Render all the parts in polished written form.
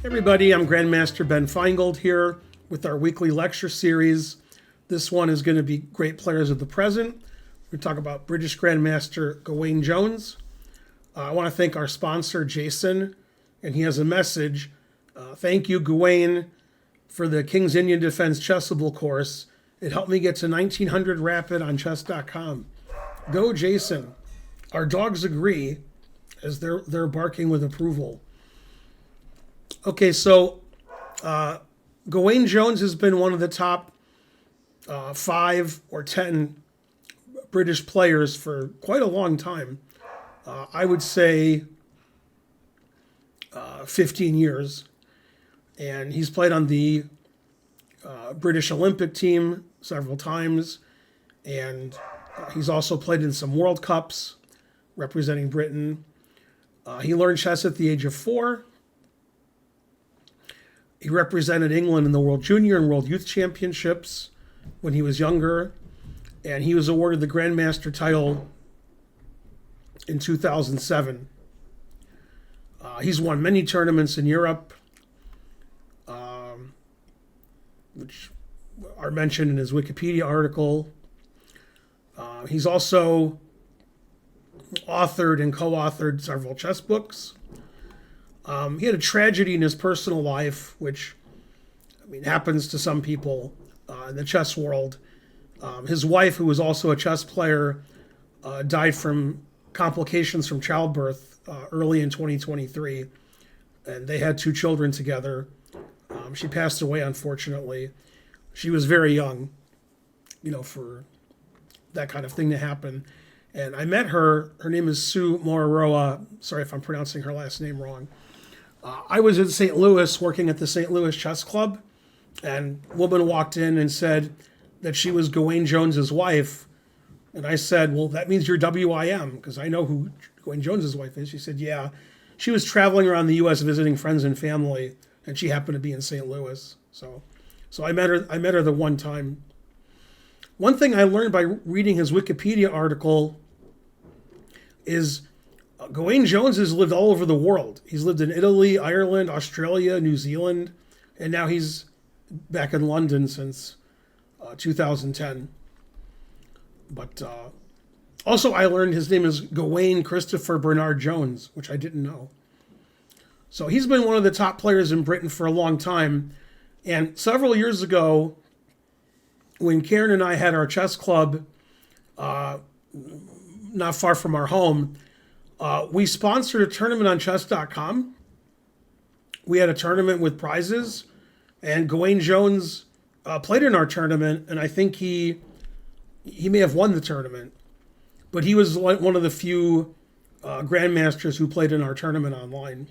Everybody, I'm Grandmaster Ben Finegold here with our weekly lecture series. This one is going to be Great Players of the Present. We talk about British Grandmaster Gawain Jones. I want to thank our sponsor, Jason, and he has a message. Thank you, Gawain, for the King's Indian Defense Chessable course. It helped me get to 1900 rapid on chess.com. Go, Jason. Our dogs agree as they're barking with approval. Okay, so Gawain Jones has been one of the top 5 or 10 British players for quite a long time. I would say 15 years. And he's played on the British Olympic team several times. And he's also played in some World Cups representing Britain. He learned chess at the age of 4. He represented England in the World Junior and World Youth Championships when he was younger. And he was awarded the Grandmaster title in 2007. He's won many tournaments in Europe, which are mentioned in his Wikipedia article. He's also authored and co-authored several chess books. He had a tragedy in his personal life, which happens to some people in the chess world. His wife, who was also a chess player, died from complications from childbirth early in 2023, and they had 2 children together. She passed away, unfortunately. She was very young, for that kind of thing to happen. And I met her. Her name is Sue Moroa. Sorry if I'm pronouncing her last name wrong. I was in St. Louis working at the St. Louis Chess Club, and a woman walked in and said that she was Gawain Jones's wife. And I said, well, that means you're WIM, because I know who Gawain Jones's wife is. She said, yeah. She was traveling around the U.S. visiting friends and family, and she happened to be in St. Louis. So I met her the one time. One thing I learned by reading his Wikipedia article is Gawain Jones has lived all over the world. He's lived in Italy, Ireland, Australia, New Zealand, and now he's back in London since 2010. But also I learned his name is Gawain Christopher Bernard Jones, which I didn't know. So he's been one of the top players in Britain for a long time. And several years ago, when Karen and I had our chess club not far from our home, we sponsored a tournament on chess.com. We had a tournament with prizes, and Gawain Jones played in our tournament, and I think he may have won the tournament, but he was one of the few grandmasters who played in our tournament online.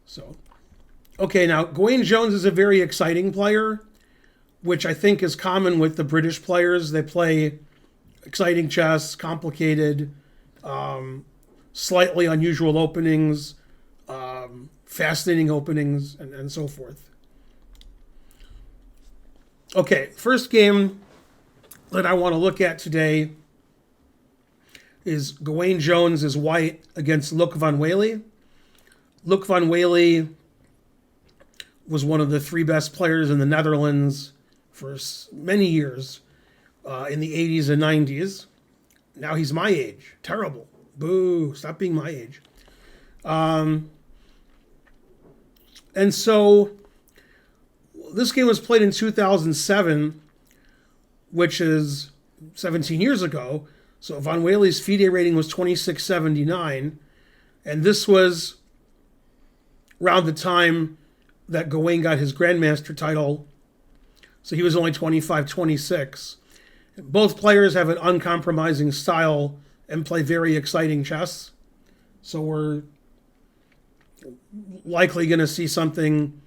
So, okay, now Gawain Jones is a very exciting player, which I think is common with the British players. They play exciting chess, complicated, slightly unusual openings, fascinating openings, and so forth. Okay, first game that I want to look at today is Gawain Jones is white against Loek van Wely. Loek van Wely was one of the 3 best players in the Netherlands for many years in the 80s and 90s. Now he's my age. Terrible. Boo. Stop being my age. And so this game was played in 2007, which is 17 years ago. So Van Wely's FIDE rating was 2679. And this was around the time that Gawain got his Grandmaster title. So he was only 25-26. Both players have an uncompromising style and play very exciting chess. So we're likely going to see something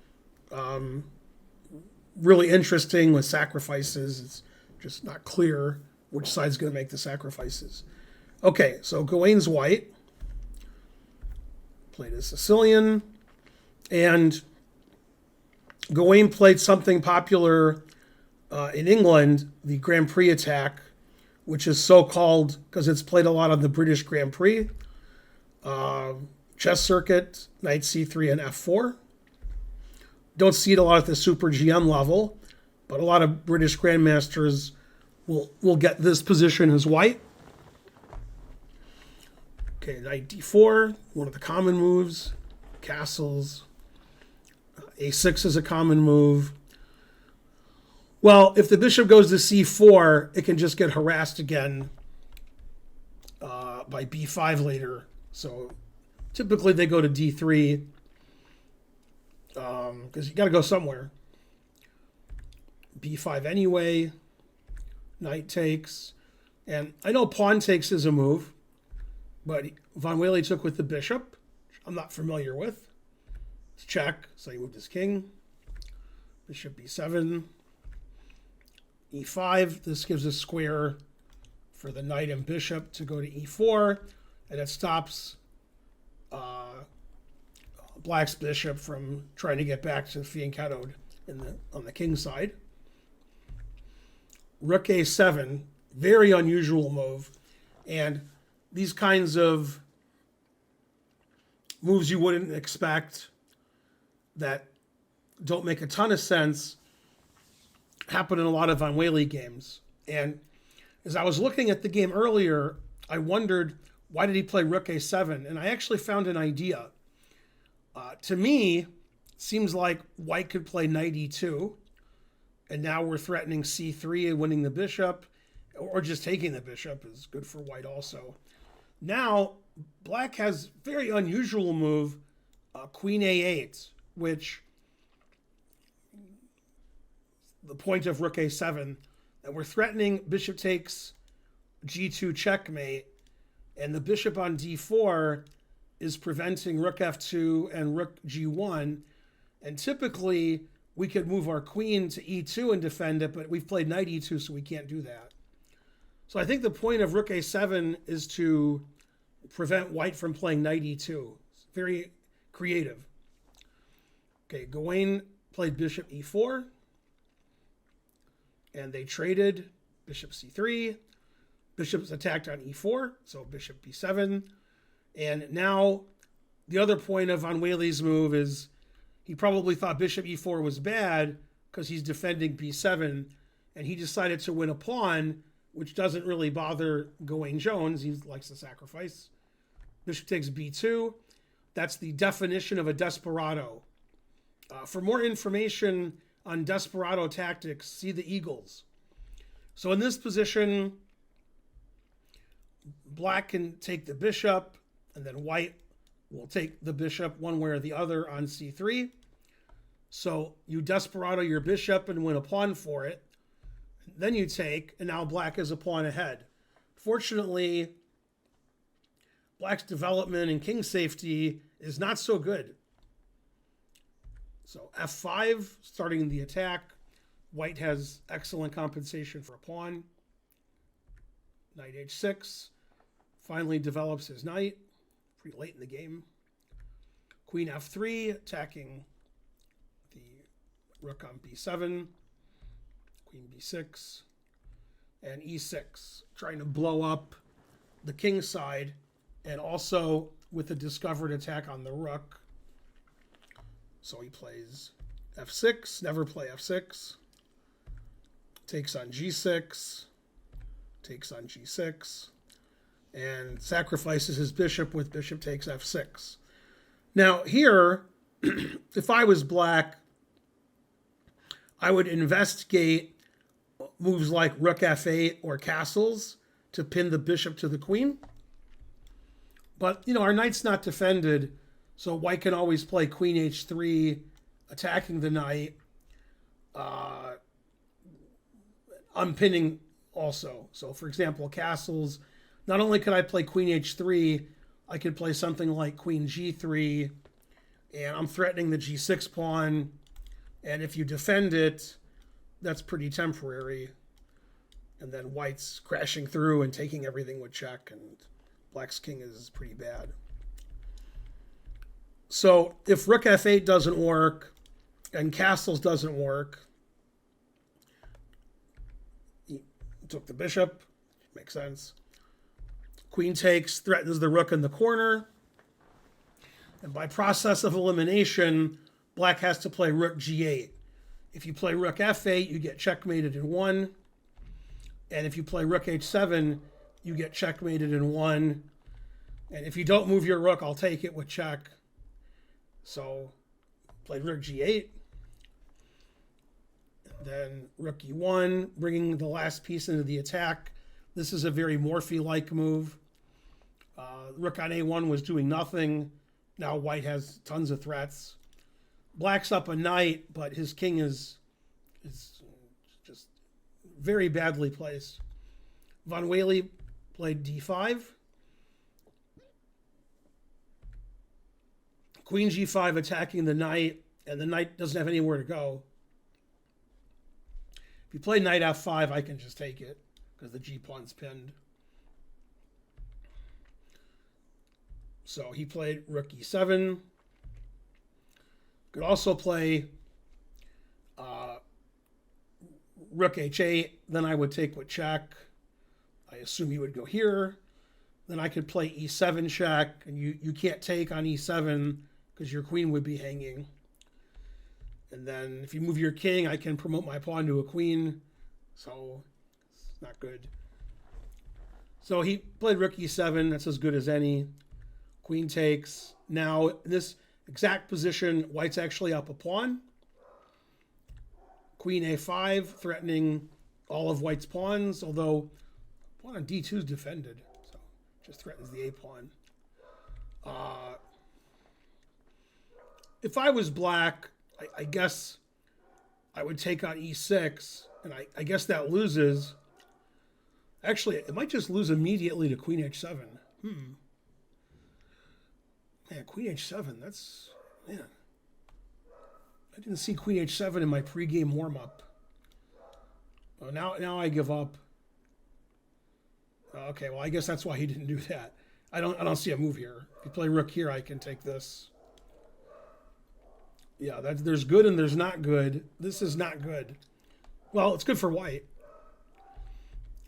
really interesting with sacrifices. It's just not clear which side's going to make the sacrifices. Okay, so Gawain's white. Played as Sicilian. And Gawain played something popular in England, the Grand Prix attack, which is so called because it's played a lot on the British Grand Prix. Chess circuit, knight c3 and f4. Don't see it a lot at the Super GM level, but a lot of British grandmasters will get this position as white. Okay, knight d4, one of the common moves. Castles. A6 is a common move. Well, if the bishop goes to c4, it can just get harassed again by b5 later. So typically they go to d3 because you got to go somewhere. b5 anyway. Knight takes. And I know pawn takes is a move, but Von Wely took with the bishop, which I'm not familiar with. It's check, so he moved his king. Bishop b7. e5. This gives a square for the knight and bishop to go to e4, and it stops Black's bishop from trying to get back to Finegold on the king side. Rook a7, very unusual move, and these kinds of moves you wouldn't expect that don't make a ton of sense happen in a lot of Von Wely games. And as I was looking at the game earlier, I wondered, why did he play rook a7? And I actually found an idea. To me, it seems like white could play knight e2, and now we're threatening c3 and winning the bishop, or just taking the bishop is good for white also. Now, black has very unusual move, queen a8, which the point of rook a7, and we're threatening bishop takes g2 checkmate, and the bishop on d4 is preventing rook f2 and rook g1, and typically we could move our queen to e2 and defend it, but we've played knight e2, so we can't do that. So I think the point of rook a7 is to prevent white from playing knight e2. It's very creative. Okay, Gawain played bishop e4, and they traded bishop c3. Bishop's attacked on e4, so bishop b7. And now the other point of Von Wely's move is he probably thought bishop e4 was bad because he's defending b7, and he decided to win a pawn, which doesn't really bother Gawain Jones. He likes to sacrifice. Bishop takes b2. That's the definition of a desperado. For more information on desperado tactics, see the Eagles. So in this position, black can take the bishop, and then white will take the bishop one way or the other on c3. So you desperado your bishop and win a pawn for it. Then you take, and now black is a pawn ahead. Fortunately, black's development and king safety is not so good. So f5, starting the attack. White has excellent compensation for a pawn. Knight h6. Finally develops his knight. Pretty late in the game. Queen f3, attacking the rook on b7. Queen b6. And e6, trying to blow up the king side. And also with a discovered attack on the rook. So he plays f6, never play f6. Takes on g6. Takes on g6. And sacrifices his bishop with bishop takes f6. Now here, if I was black, I would investigate moves like rook f8 or castles to pin the bishop to the queen. But, our knight's not defended, so white can always play queen h3, attacking the knight, unpinning also. So, for example, castles, not only could I play queen h3, I could play something like queen g3, and I'm threatening the g6 pawn, and if you defend it, that's pretty temporary. And then white's crashing through and taking everything with check, and black's king is pretty bad. So if rook f8 doesn't work and castles doesn't work, he took the bishop, makes sense. Queen takes, threatens the rook in the corner. And by process of elimination, black has to play rook g8. If you play rook f8, you get checkmated in 1. And if you play rook h7, you get checkmated in 1. And if you don't move your rook, I'll take it with check. So, played rook g8. Then rook e1, bringing the last piece into the attack. This is a very Morphy-like move. Rook on a1 was doing nothing. Now white has tons of threats. Black's up a knight, but his king is just very badly placed. Von Wely played d5. Queen g5 attacking the knight, and the knight doesn't have anywhere to go. If you play knight f5, I can just take it because the g-pawn's pinned. So he played rook e7. Could also play rook h8. Then I would take with check. I assume he would go here. Then I could play e7 check, and you can't take on e7 because your queen would be hanging. And then if you move your king, I can promote my pawn to a queen. So it's not good. So he played rook e7. That's as good as any. Queen takes. Now, in this exact position, white's actually up a pawn. Queen a5, threatening all of white's pawns, although pawn on d2 is defended, so just threatens the a pawn. If I was black, I guess I would take on e6, and I guess that loses. Actually, it might just lose immediately to queen h7. Man, queen h7, that's, man. I didn't see queen h7 in my pregame warm-up. Oh, now I give up. Okay, well, I guess that's why he didn't do that. I don't see a move here. If you play rook here, I can take this. Yeah, there's good and there's not good. This is not good. Well, it's good for white.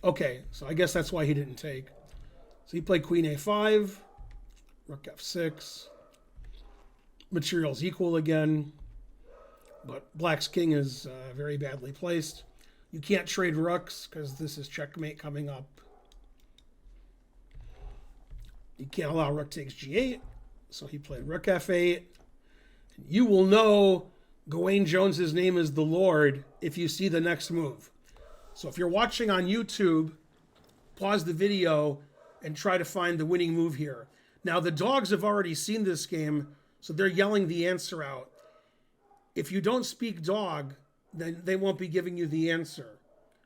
Okay, so I guess that's why he didn't take. So he played queen a5. Rook f6. Material's equal again. But black's king is very badly placed. You can't trade rooks because this is checkmate coming up. You can't allow rook takes g8. So he played rook f8. And you will know Gawain Jones's name is the Lord if you see the next move. So if you're watching on YouTube, pause the video and try to find the winning move here. Now, the dogs have already seen this game, so they're yelling the answer out. If you don't speak dog, then they won't be giving you the answer.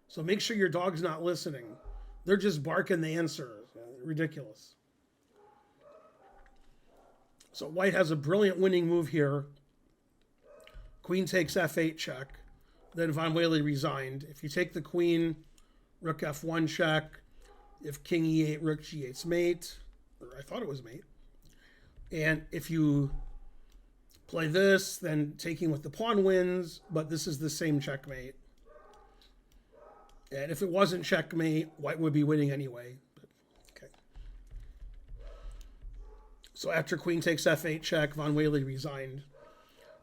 So make sure your dog's not listening. They're just barking the answer. Ridiculous. So white has a brilliant winning move here. Queen takes f8 check. Then Von Wely resigned. If you take the queen, rook f1 check. If king e8, rook g8's mate. Or I thought it was mate. And if you play this, then taking with the pawn wins, but this is the same checkmate. And if it wasn't checkmate, white would be winning anyway. But, okay. So after queen takes f8 check, Von Wely resigned.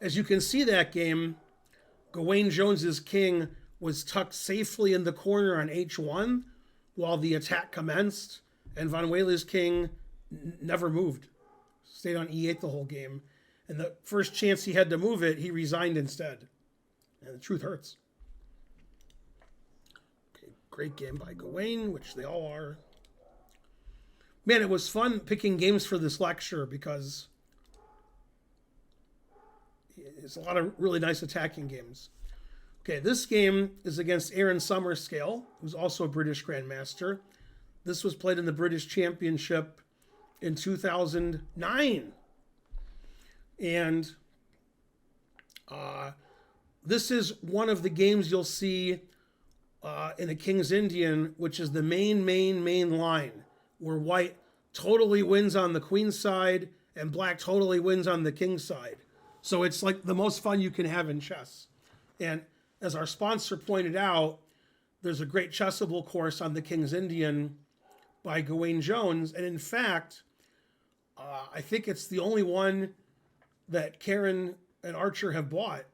As you can see that game, Gawain Jones's king was tucked safely in the corner on h1 while the attack commenced, and Von Wely's king never moved. Stayed on e8 the whole game. And the first chance he had to move it, he resigned instead. And the truth hurts. Okay, great game by Gawain, which they all are. Man, it was fun picking games for this lecture because it's a lot of really nice attacking games. Okay, this game is against Aaron Summerscale, who's also a British Grandmaster. This was played in the British Championship in 2009. And this is one of the games you'll see in a King's Indian, which is the main line, where white totally wins on the queen's side and black totally wins on the king's side. So it's like the most fun you can have in chess. And as our sponsor pointed out, there's a great Chessable course on the King's Indian by Gawain Jones. And in fact, I think it's the only one that Karen and Archer have bought,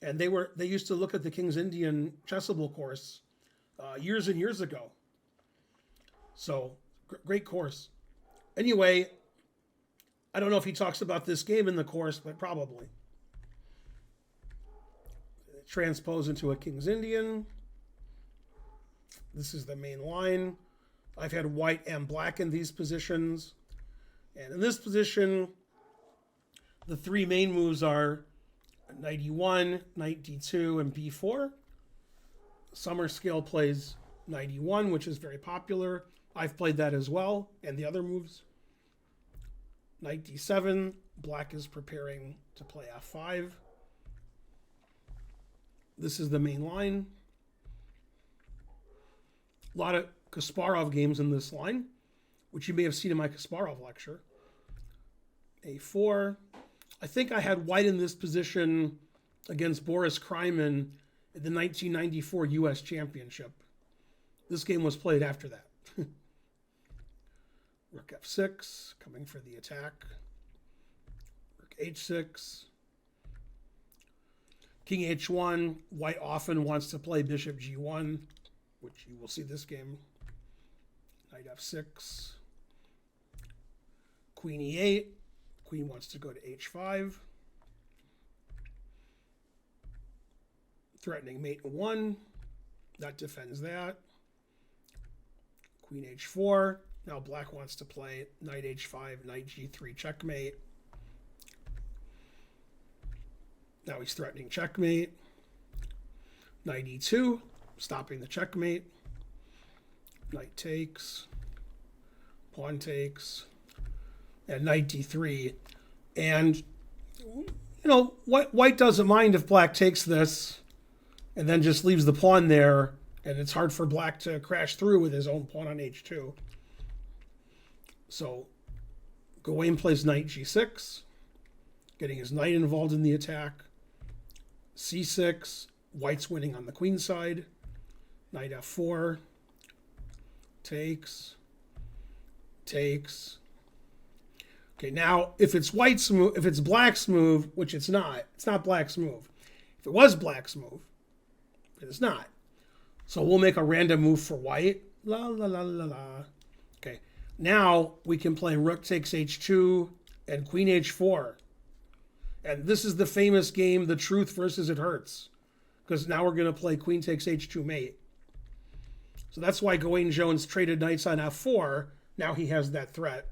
and they used to look at the King's Indian Chessable course years and years ago. So great course. Anyway, I don't know if he talks about this game in the course, but probably. Transpose into a King's Indian. This is the main line. I've had white and black in these positions. And in this position, the three main moves are knight e1, knight d2, and b4. Summerscale plays knight e1, which is very popular. I've played that as well, and the other moves. Knight d7, black is preparing to play f5. This is the main line. A lot of Kasparov games in this line, which you may have seen in my Kasparov lecture. a4. I think I had white in this position against Boris Kryman at the 1994 U.S. Championship. This game was played after that. Rook f6, coming for the attack. Rook h6. King h1. White often wants to play bishop g1, which you will see this game. Knight f6. Queen e8. Queen wants to go to h5. Threatening mate 1. That defends that. Queen h4. Now black wants to play knight h5, knight g3, checkmate. Now he's threatening checkmate. Knight e2, stopping the checkmate. Knight takes. Pawn takes. And knight d3. And, white doesn't mind if black takes this and then just leaves the pawn there, and it's hard for black to crash through with his own pawn on h2. So Gawain plays knight g6, getting his knight involved in the attack. c6, white's winning on the queen side. Knight f4, takes. Okay, now if it's black's move, which it's not black's move. If it was black's move, but it's not. So we'll make a random move for white. La la la la la. Okay. Now we can play rook takes h2 and queen h4. And this is the famous game, The Truth versus It Hurts. Because now we're going to play queen takes h2 mate. So that's why Gawain Jones traded knights on f4. Now he has that threat.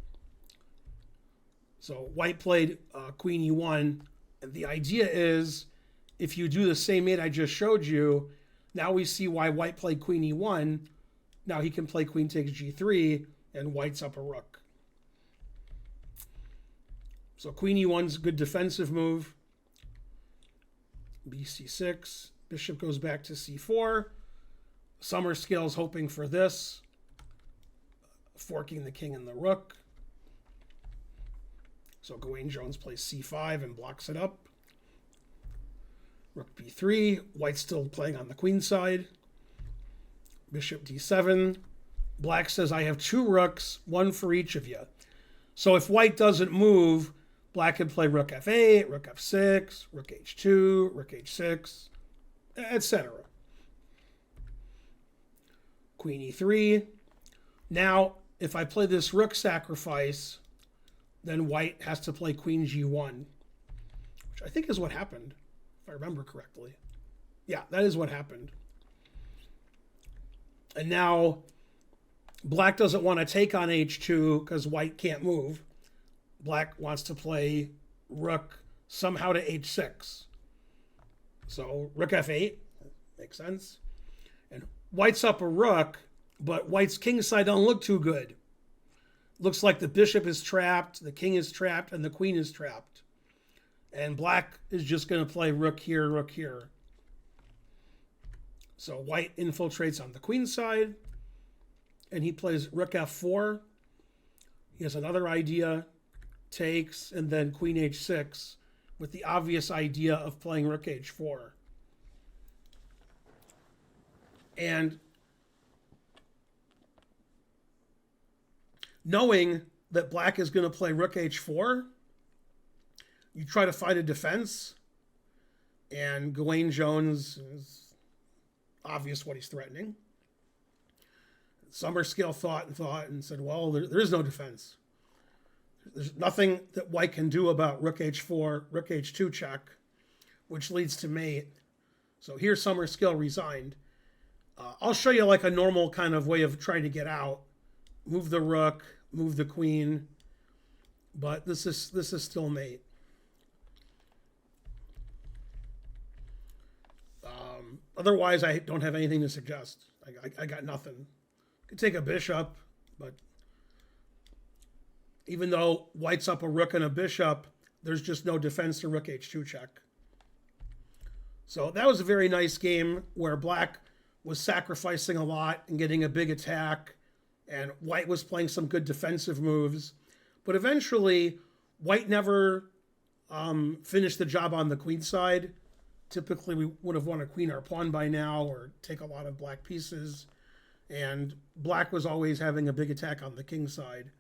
So white played queen e1. And the idea is, if you do the same mate I just showed you, now we see why white played queen e1. Now he can play queen takes g3, and white's up a rook. So queen e1's a good defensive move. bc6. Bishop goes back to c4. Summerscale's hoping for this, forking the king and the rook. So Gawain Jones plays c5 and blocks it up. Rook b3. White's still playing on the queen side. Bishop d7. Black says, I have two rooks, one for each of you. So if white doesn't move, black can play rook f8, rook f6, rook h2, rook h6, etc. Queen e3. Now, if I play this rook sacrifice, then white has to play queen g1, which I think is what happened, if I remember correctly. Yeah, that is what happened. And now black doesn't want to take on h2 because white can't move. Black wants to play rook somehow to h6. So rook f8, makes sense. And white's up a rook, but white's king side don't look too good. Looks like the bishop is trapped, the king is trapped, and the queen is trapped. And black is just going to play rook here, rook here. So white infiltrates on the queen side, and he plays rook f4. He has another idea, takes, and then queen h6, with the obvious idea of playing rook h4. And knowing that black is going to play rook h4, you try to find a defense, and Gawain Jones is obvious what he's threatening. Summerscale thought and said, well, there is no defense. There's nothing that white can do about rook h4, rook h2 check, which leads to mate. So here Summerscale resigned. I'll show you like a normal kind of way of trying to get out. Move the rook, move the queen, but this is still mate. Otherwise, I don't have anything to suggest. I got nothing. Could take a bishop, but even though white's up a rook and a bishop, there's just no defense to rook h2 check. So that was a very nice game where black was sacrificing a lot and getting a big attack, and white was playing some good defensive moves. But eventually, white never finished the job on the queen side. Typically, we would have won a queen or pawn by now, or take a lot of black pieces. And black was always having a big attack on the king side.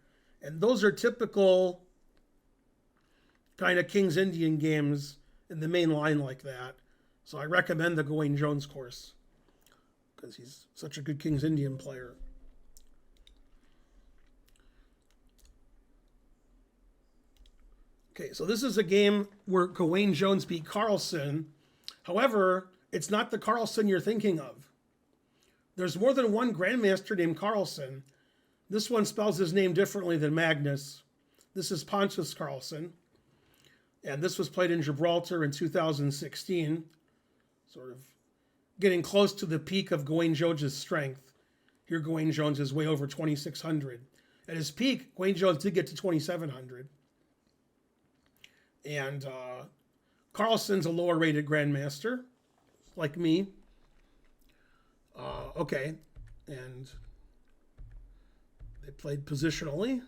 And those are typical kind of King's Indian games in the main line like that. So I recommend the Gawain Jones course because he's such a good King's Indian player. Okay, so this is a game where Gawain Jones beat Carlsson. However, it's not the Carlsson you're thinking of. There's more than one grandmaster named Carlsson. This one spells his name differently than Magnus. This is Pontus Carlsson. And this was played in Gibraltar in 2016. Sort of getting close to the peak of Gawain Jones' strength. Here Gawain Jones is way over 2,600. At his peak, Gawain Jones did get to 2,700. And Carlsson's a lower rated grandmaster, like me. Okay, and they played positionally.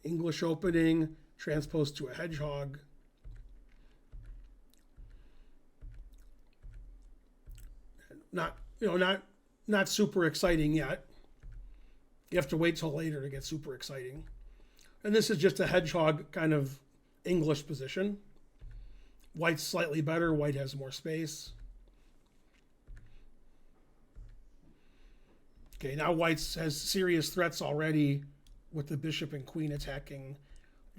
English opening, transposed to a hedgehog. Not super exciting yet. You have to wait till later to get super exciting. And this is just a hedgehog kind of English position. White's slightly better. White has more space. Okay, now white has serious threats already with the bishop and queen attacking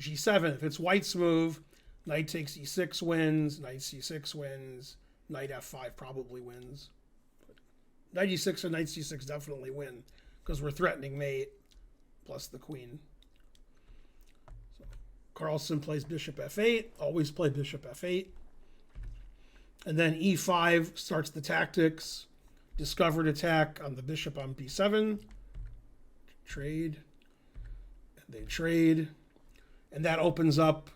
g7. If it's white's move, knight takes e6 wins, knight c6 wins, knight f5 probably wins. But knight e6 and knight c6 definitely win because we're threatening mate plus the queen. So Carlsson plays bishop f8, always play bishop f8. And then e5 starts the tactics. Discovered attack on the bishop on b7. Trade. And they trade. And that opens up,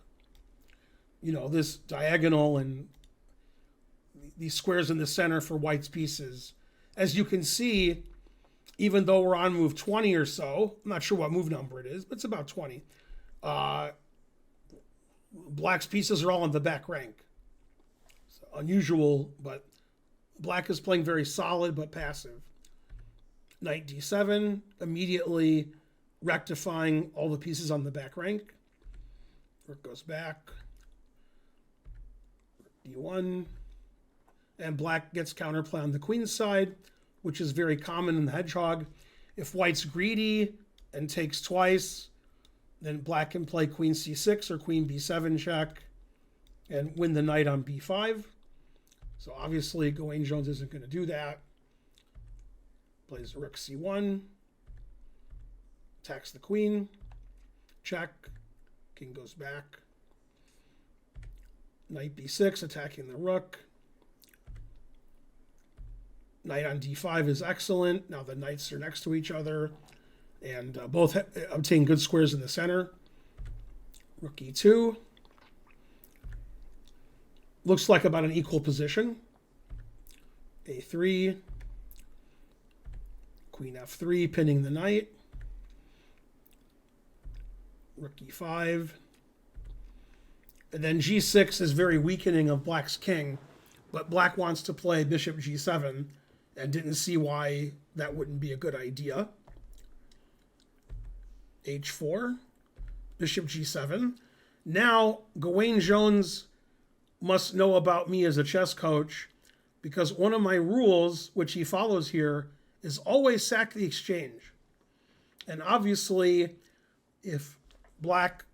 this diagonal and these squares in the center for white's pieces. As you can see, even though we're on move 20 or so, I'm not sure what move number it is, but it's about 20. Black's pieces are all in the back rank. It's unusual, but black is playing very solid but passive. Knight d7, immediately rectifying all the pieces on the back rank. Rook goes back. d1. And black gets counterplay on the queen's side, which is very common in the hedgehog. If white's greedy and takes twice, then black can play queen c6 or queen b7 check and win the knight on b5. So obviously Gawain Jones isn't going to do that. Plays rook c1. Attacks the queen. Check. King goes back. Knight b6 attacking the rook. Knight on d5 is excellent. Now the knights are next to each other. And both obtain good squares in the center. Rook e2. Looks like about an equal position. a3. Queen f3, pinning the knight. Rook e5. And then g6 is very weakening of black's king. But black wants to play bishop g7 and didn't see why that wouldn't be a good idea. h4. Bishop g7. Now, Gawain Jones must know about me as a chess coach because one of my rules, which he follows here, is always sack the exchange. And obviously, if black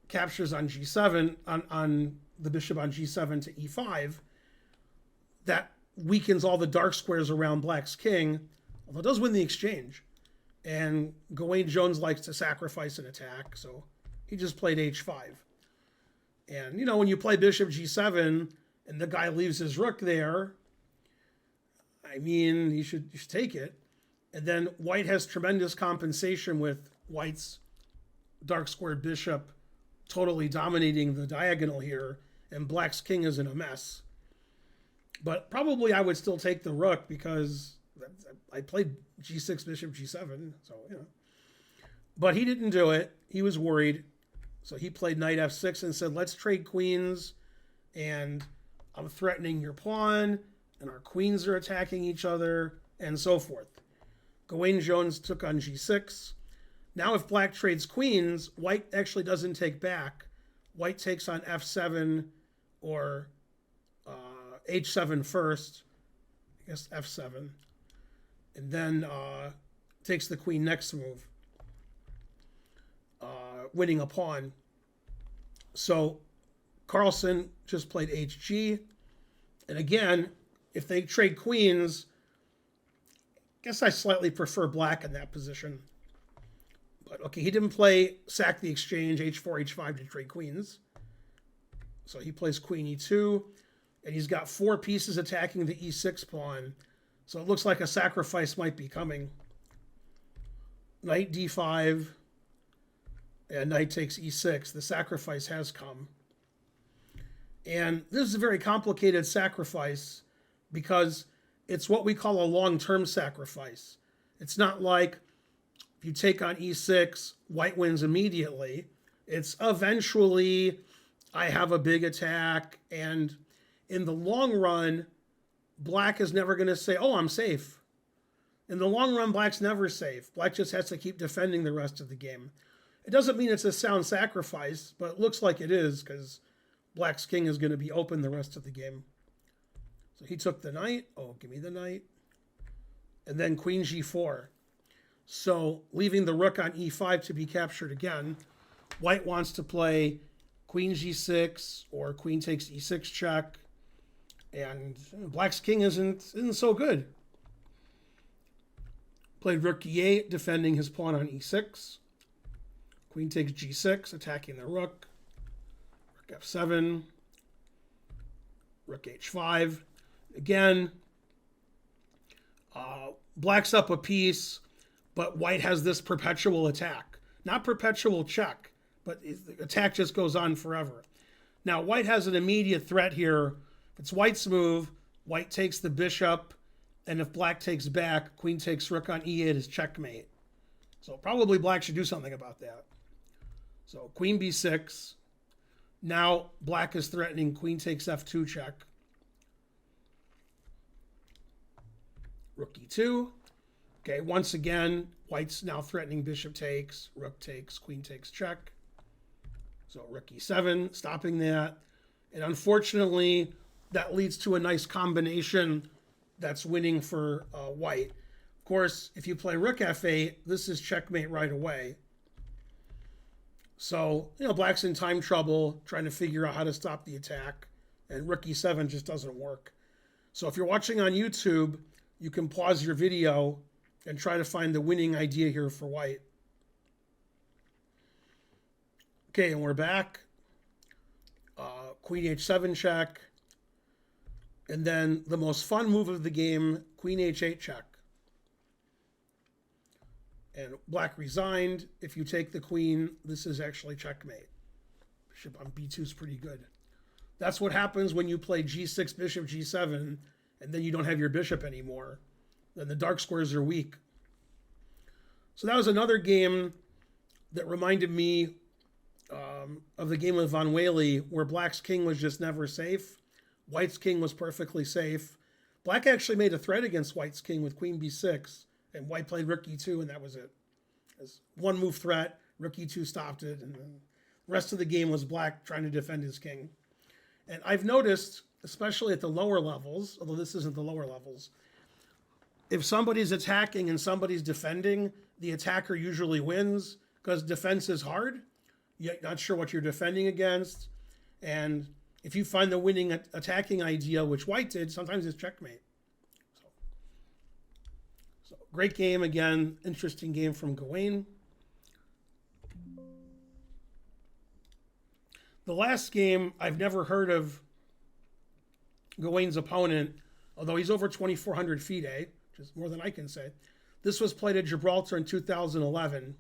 captures on g7, on the bishop on g7 to e5, that weakens all the dark squares around black's king, although it does win the exchange. And Gawain Jones likes to sacrifice an attack, so he just played h5. And, you know, when you play bishop g7 and the guy leaves his rook there, I mean, you should take it. And then white has tremendous compensation with white's dark squared bishop totally dominating the diagonal here, and black's king is in a mess. But probably I would still take the rook because I played g6, bishop g7, so, you know. But he didn't do it. He was worried. So he played knight f6 and said, let's trade queens, and I'm threatening your pawn, and our queens are attacking each other, and so forth. Gawain Jones took on g6. Now if black trades queens, white actually doesn't take back. White takes on f7 or h7 first, I guess f7, and then takes the queen next move, winning a pawn. So Carlsson just played hg. And again, if they trade queens, I guess I slightly prefer black in that position. But okay, he didn't play sack the exchange, h4, h5 to trade queens. So he plays queen e2, and he's got 4 pieces attacking the e6 pawn. So it looks like a sacrifice might be coming. Knight d5, and knight takes e6. The sacrifice has come. And this is a very complicated sacrifice because it's what we call a long-term sacrifice. It's not like if you take on e6, white wins immediately. It's eventually I have a big attack, and in the long run, black is never going to say, oh, I'm safe. In the long run, black's never safe. Black just has to keep defending the rest of the game. It doesn't mean it's a sound sacrifice, but it looks like it is because black's king is going to be open the rest of the game. So he took the knight. Oh, give me the knight. And then queen g4. So leaving the rook on e5 to be captured again, white wants to play queen g6 or queen takes e6 check. And black's king isn't so good. Played rook e8, defending his pawn on e6. Queen takes g6, attacking the rook. Rook f7. Rook h5. Again, black's up a piece, but white has this perpetual attack. Not perpetual check, but the attack just goes on forever. Now, white has an immediate threat here. If it's white's move, white takes the bishop, and if black takes back, queen takes rook on e8 is checkmate. So probably black should do something about that. So queen b6. Now black is threatening queen takes f2 check. Rook e2. Okay, once again, white's now threatening bishop takes, rook takes, queen takes check. So rook e7, stopping that. And unfortunately, that leads to a nice combination that's winning for white. Of course, if you play rook f8, this is checkmate right away. So, you know, black's in time trouble trying to figure out how to stop the attack, and rook e7 just doesn't work. So if you're watching on YouTube, you can pause your video and try to find the winning idea here for white. Okay, and we're back. Queen h7 check. And then the most fun move of the game, queen h8 check. And black resigned. If you take the queen, this is actually checkmate. Bishop on b2 is pretty good. That's what happens when you play g6, bishop g7, and then you don't have your bishop anymore. Then the dark squares are weak. So that was another game that reminded me of the game with von Wely, where black's king was just never safe. White's king was perfectly safe. Black actually made a threat against white's king with queen b6, and white played rook e2, and that was it. As one move threat, rook e2 stopped it, and then The rest of the game was black trying to defend his king. And I've noticed, especially at the lower levels, although this isn't the lower levels, if somebody's attacking and somebody's defending, the attacker usually wins because defense is hard. You're not sure what you're defending against. And if you find the winning attacking idea, which white did, sometimes it's checkmate. So great game again. Interesting game from Gawain. The last game, I've never heard of Gawain's opponent, although he's over 2,400 FIDE, which is more than I can say. This was played at Gibraltar in 2011.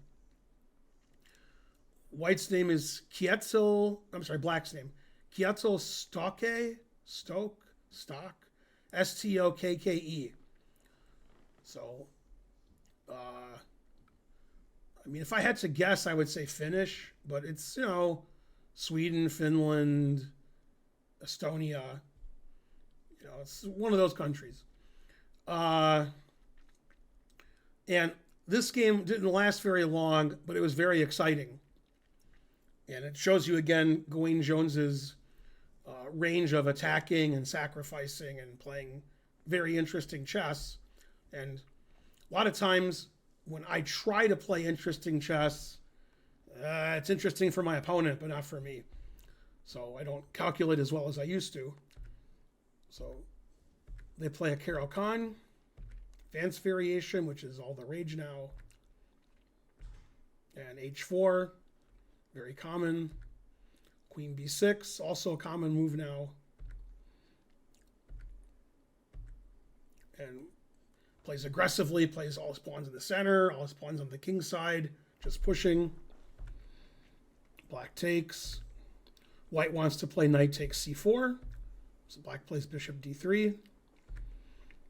White's name is Kjetil, I'm sorry, black's name. Kjetil Stokke, S-T-O-K-K-E. So, I mean, if I had to guess, I would say Finnish, but it's, Sweden, Finland, Estonia. It's one of those countries. And this game didn't last very long, but it was very exciting. And it shows you, again, Gawain Jones's range of attacking and sacrificing and playing very interesting chess. And a lot of times when I try to play interesting chess, it's interesting for my opponent, but not for me. So I don't calculate as well as I used to. So they play a Carlsson, advanced variation, which is all the rage now. And h4, very common. Queen b6, also a common move now. And plays aggressively, plays all his pawns in the center, all his pawns on the king side, just pushing. Black takes. White wants to play knight takes c4. So black plays bishop d3.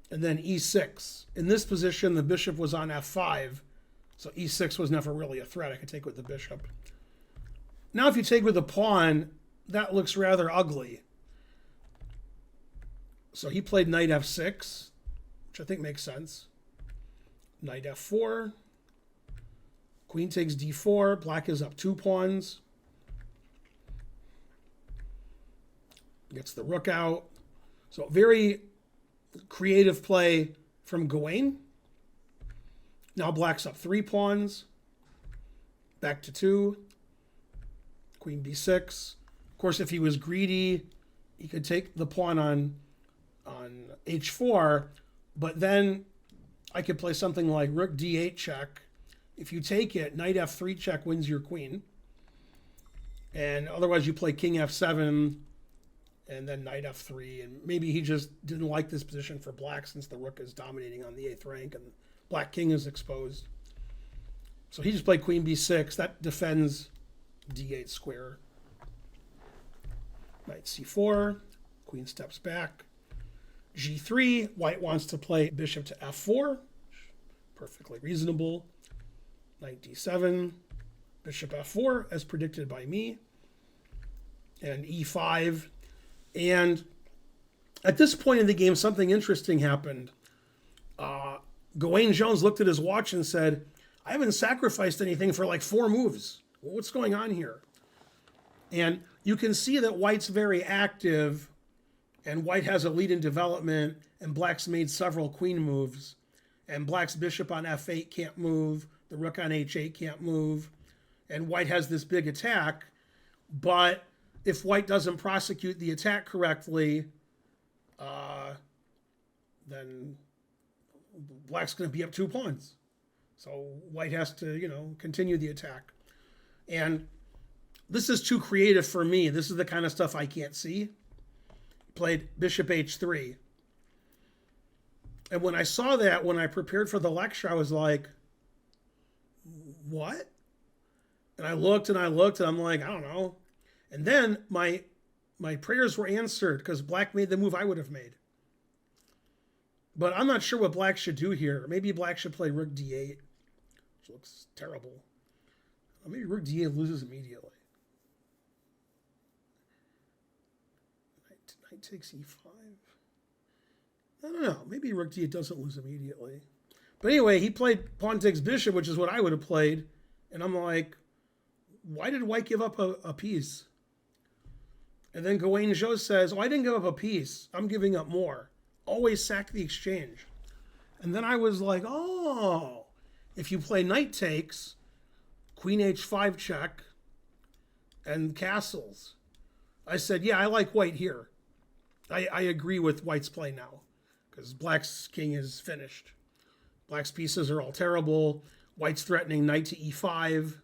And then e6. In this position, the bishop was on f5. So e6 was never really a threat. I could take with the bishop. Now if you take with the pawn, that looks rather ugly. So he played knight f6, which I think makes sense. Knight f4. Queen takes d4. Black is up 2 pawns. Gets the rook out. So very creative play from Gawain. Now black's up 3 pawns. Back to 2. Queen b6. Of course, if he was greedy, he could take the pawn on h4, but then I could play something like rook d8 check. If you take it, knight f3 check wins your queen. And otherwise you play king f7 and then knight f3. And maybe he just didn't like this position for black since the rook is dominating on the 8th rank and black king is exposed. So he just played queen b6. That defends d8 square. Knight c4. Queen steps back. g3. White wants to play bishop to f4. Perfectly reasonable. Knight d7. Bishop f4, as predicted by me. And e5. And at this point in the game, something interesting happened. Gawain Jones looked at his watch and said, I haven't sacrificed anything for like 4 moves. Well, what's going on here? And you can see that white's very active, and white has a lead in development, and black's made several queen moves. And black's bishop on f8 can't move, the rook on h8 can't move, and white has this big attack. But if white doesn't prosecute the attack correctly, then black's going to be up 2 pawns. So white has to, continue the attack. And this is too creative for me. This is the kind of stuff I can't see. Played bishop h3. And when I saw that, when I prepared for the lecture, I was like, what? And I looked and I'm like, I don't know. And then my prayers were answered because black made the move I would have made. But I'm not sure what black should do here. Maybe black should play rook d8, which looks terrible. Maybe rook d8 loses immediately. Knight takes e5. I don't know. Maybe rook d8 doesn't lose immediately. But anyway, he played pawn takes bishop, which is what I would have played. And I'm like, why did white give up a piece? And then Gawain Jones says, oh, I didn't give up a piece. I'm giving up more. Always sack the exchange. And then I was like, oh, if you play knight takes, queen h5 check, and castles. I said, yeah, I like white here. I agree with white's play now, because black's king is finished. Black's pieces are all terrible. White's threatening knight to e5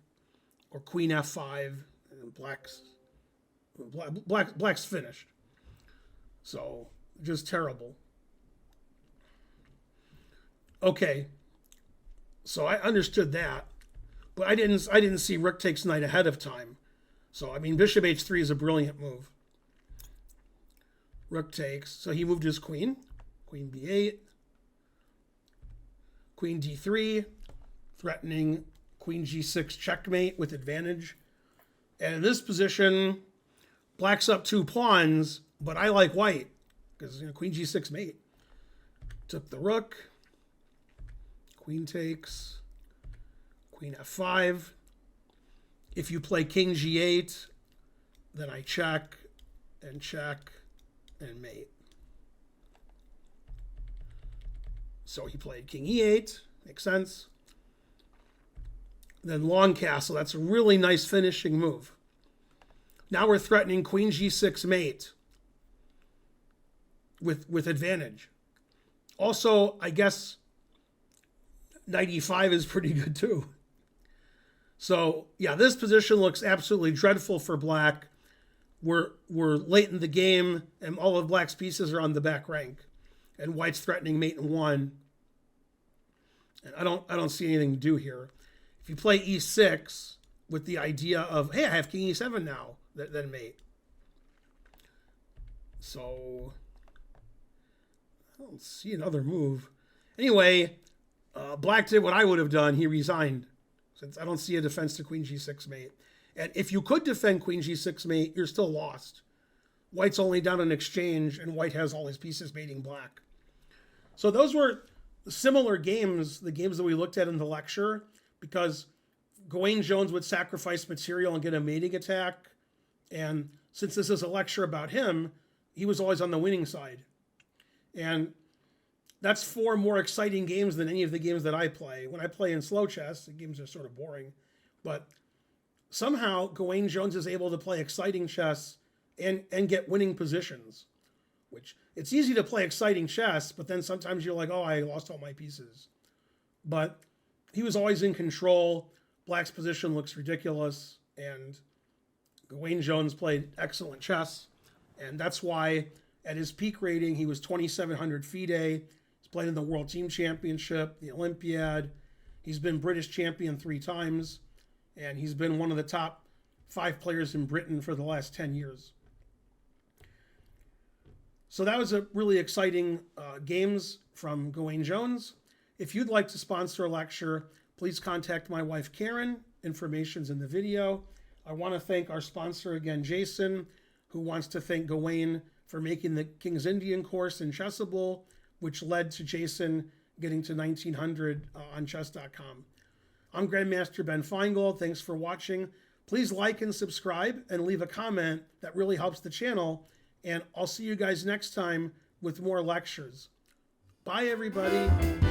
or queen f5, and black's finished. So just terrible. Okay, so I understood that, but I didn't see rook takes knight ahead of time. So I mean, bishop h3 is a brilliant move. Rook takes. So he moved his queen. Queen b8. Queen d3, threatening queen g6 checkmate with advantage. And in this position, black's up 2 pawns, but I like white because queen g6 mate. Took the rook. Queen takes. Queen f5. If you play king g8, then I check and mate. So he played king e8. Makes sense. Then long castle. That's a really nice finishing move. Now we're threatening queen g6 mate with advantage. Also, I guess knight e5 is pretty good too. So yeah, this position looks absolutely dreadful for black. We're late in the game, and all of black's pieces are on the back rank, and white's threatening mate in 1. And I don't see anything to do here. If you play e6 with the idea of, hey, I have king e7 now, then mate. So I don't see another move. Anyway, black did what I would have done. He resigned, since I don't see a defense to queen g6 mate. And if you could defend queen g6 mate, you're still lost. White's only down an exchange, and white has all his pieces mating black. So those were similar games, the games that we looked at in the lecture, because Gawain Jones would sacrifice material and get a mating attack. And since this is a lecture about him, he was always on the winning side. And that's 4 more exciting games than any of the games that I play. When I play in slow chess, the games are sort of boring. But somehow Gawain Jones is able to play exciting chess and get winning positions. Which, it's easy to play exciting chess, but then sometimes you're like, oh, I lost all my pieces. But he was always in control. Black's position looks ridiculous. And Gawain Jones played excellent chess. And that's why at his peak rating, he was 2,700 FIDE. He's played in the World Team Championship, the Olympiad. He's been British champion 3 times. And he's been one of the top 5 players in Britain for the last 10 years. So that was a really exciting games from Gawain Jones. If you'd like to sponsor a lecture, please contact my wife, Karen. Information's in the video. I want to thank our sponsor again, Jason, who wants to thank Gawain for making the King's Indian course in Chessable, which led to Jason getting to 1900 on chess.com. I'm Grandmaster Ben Finegold. Thanks for watching. Please like and subscribe and leave a comment. That really helps the channel. And I'll see you guys next time with more lectures. Bye, everybody.